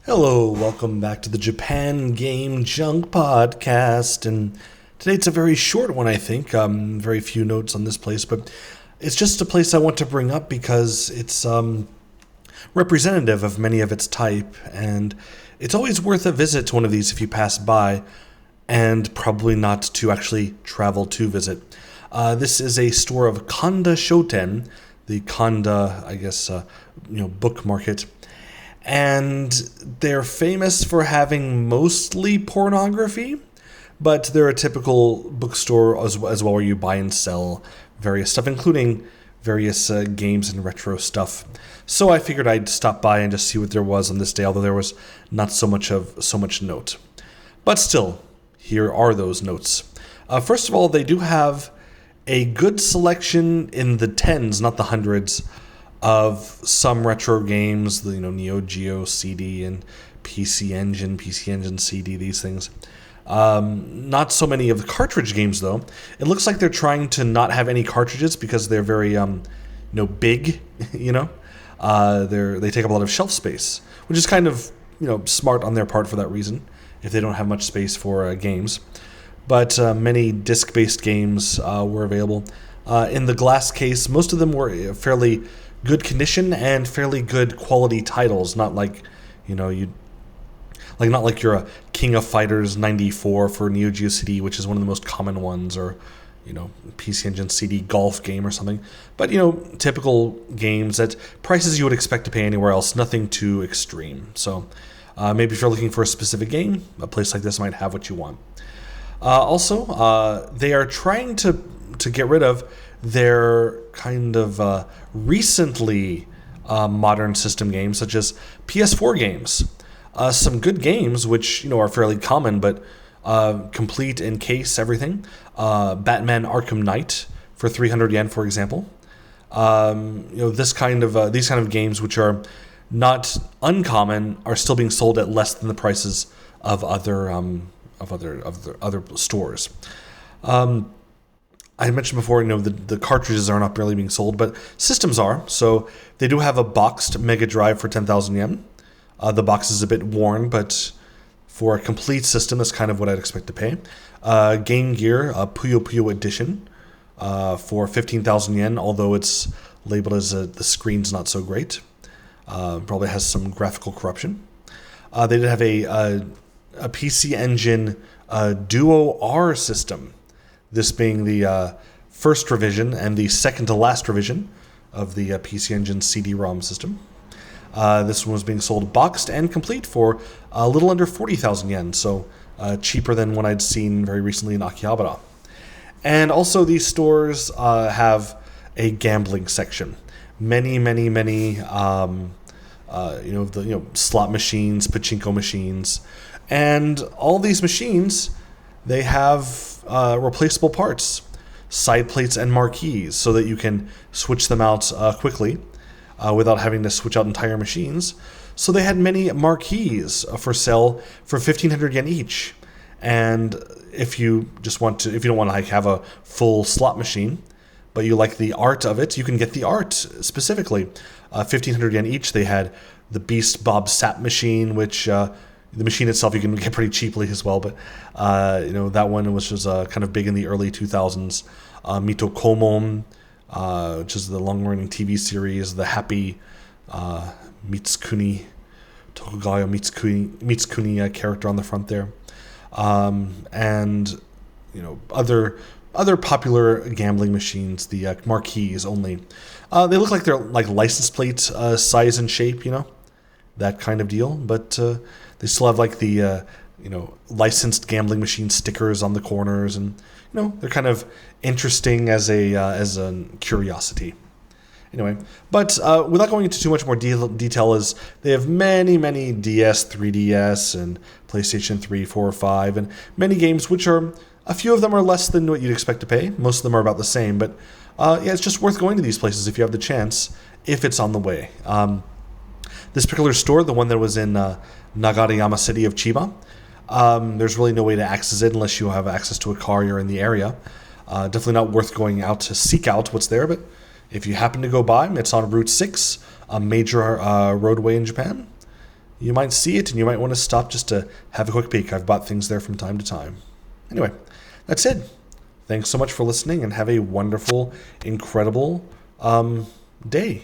Hello, welcome back to the Japan Game Junk podcast, and today it's a very short one, I think. Very few notes on this place, but it's just a place I want to bring up because it's representative of many of its type, and it's always worth a visit to one of these if you pass by, and probably not to actually travel to visit. This is a store of Kanda Shoten, the Kanda, book market. And they're famous for having mostly pornography, but they're a typical bookstore as well where you buy and sell various stuff, including various games and retro stuff. So I figured I'd stop by and just see what there was on this day, although there was not so much note. But still, here are those notes. First of all, they do have a good selection in the tens, not the hundreds, of some retro games, the Neo Geo CD and PC Engine CD, these things. Not so many of the cartridge games, though. It looks like they're trying to not have any cartridges because they're very, big, they take up a lot of shelf space, which is kind of, smart on their part for that reason, if they don't have much space for games. But many disc-based games were available. In the glass case, most of them were fairly good condition and fairly good quality titles, not like, not like you're a King of Fighters 94 for Neo Geo CD, which is one of the most common ones, or, PC Engine CD golf game or something. But, typical games at prices you would expect to pay anywhere else, nothing too extreme. So maybe if you're looking for a specific game, a place like this might have what you want. Also, they are trying to get rid of their kind of recently modern system games, such as PS4 games. Some good games, which are fairly common, but complete in case everything. Batman Arkham Knight for 300 yen, for example. These kind of games, which are not uncommon, are still being sold at less than the prices of other stores. I mentioned before, the cartridges are not really being sold, but systems are. So they do have a boxed Mega Drive for 10,000 yen. The box is a bit worn, but for a complete system, that's kind of what I'd expect to pay. Game Gear, Puyo Puyo Edition, for 15,000 yen, although it's labeled as the screen's not so great. Probably has some graphical corruption. They did have a PC Engine Duo R system. This being the first revision and the second to last revision of the PC Engine CD-ROM system. This one was being sold boxed and complete for a little under 40,000 yen, so cheaper than one I'd seen very recently in Akihabara. And also these stores have a gambling section. Many slot machines, pachinko machines, and all these machines, they have replaceable parts, side plates and marquees, so that you can switch them out quickly without having to switch out entire machines. So they had many marquees for sale for 1,500 yen each. And if you don't want to have a full slot machine, but you like the art of it, you can get the art specifically. 1,500 yen each. They had the Beast Bob Sap machine, which the machine itself you can get pretty cheaply as well, but that one was just kind of big in the early 2000s. Mito Komon, which is the long-running TV series, the Happy Mitsukuni, Tokugawa Mitsukuni character on the front there, and other popular gambling machines, the marquees only. They look like they're like license plate size and shape, that kind of deal, but they still have like the licensed gambling machine stickers on the corners, and they're kind of interesting as a curiosity. Anyway, but without going into too much more detail, is they have many DS, 3DS, and PlayStation 3, 4, 5, and many games which are, a few of them are less than what you'd expect to pay. Most of them are about the same, but it's just worth going to these places if you have the chance, if it's on the way. This particular store, the one that was in Nagareyama city of Chiba, there's really no way to access it unless you have access to a car or in the area. Definitely not worth going out to seek out what's there, but if you happen to go by, it's on Route 6, a major roadway in Japan. you might see it and you might want to stop just to have a quick peek. I've bought things there from time to time. Anyway, that's it. Thanks so much for listening and have a wonderful, incredible day.